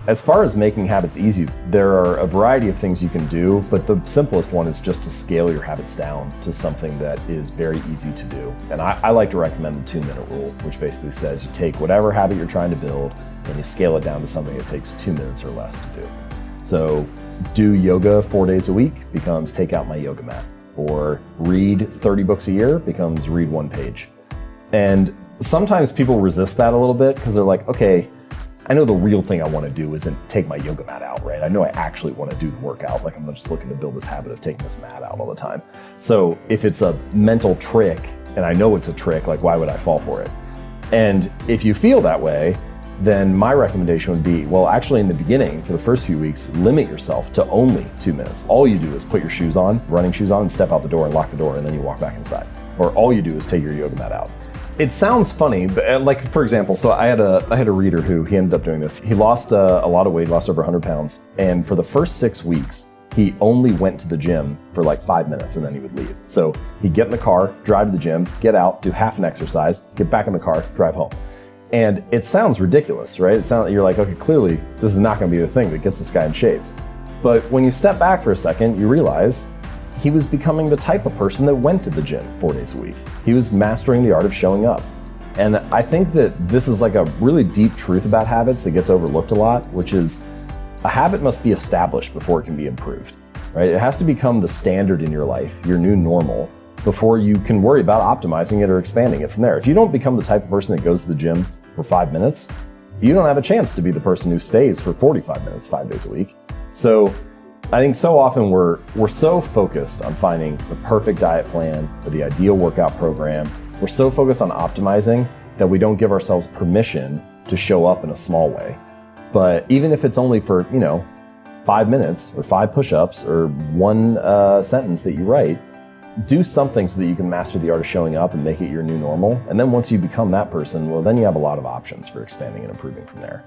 As far as making habits easy, there are a variety of things you can do, but the simplest one is just to scale your habits down to something that is very easy to do. And I like to recommend the 2-minute rule, which basically says you take whatever habit you're trying to build and you scale it down to something that takes 2 minutes or less to do. So do yoga 4 days a week becomes take out my yoga mat. Or read 30 books a year becomes read 1 page. And sometimes people resist that a little bit because they're like, okay, I know the real thing I want to do isn't take my yoga mat out, right? I know I actually want to do the workout. Like I'm not just looking to build this habit of taking this mat out all the time. So if it's a mental trick and I know it's a trick, like why would I fall for it? And if you feel that way, then my recommendation would be, well, actually in the beginning, for the first few weeks, limit yourself to only 2 minutes. All you do is put your shoes on, running shoes on, and step out the door and lock the door, and then you walk back inside. Or all you do is take your yoga mat out. It sounds funny, but like for example, so I had a reader who he ended up doing this. He lost a lot of weight, lost over 100 pounds, and for the first 6 weeks, he only went to the gym for like 5 minutes and then he would leave. So he'd get in the car, drive to the gym, get out, do half an exercise, get back in the car, drive home. And it sounds ridiculous, right? You're like, okay, clearly this is not going to be the thing that gets this guy in shape. But when you step back for a second, you realize he was becoming the type of person that went to the gym 4 days a week. He was mastering the art of showing up. And I think that this is like a really deep truth about habits that gets overlooked a lot, which is a habit must be established before it can be improved, right? It has to become the standard in your life, your new normal, before you can worry about optimizing it or expanding it from there. If you don't become the type of person that goes to the gym for 5 minutes, you don't have a chance to be the person who stays for 45 minutes, 5 days a week. So I think so often we're so focused on finding the perfect diet plan or the ideal workout program. We're so focused on optimizing that we don't give ourselves permission to show up in a small way. But even if it's only for, 5 minutes or 5 push-ups or 1 sentence that you write, do something so that you can master the art of showing up and make it your new normal. And then once you become that person, well, then you have a lot of options for expanding and improving from there.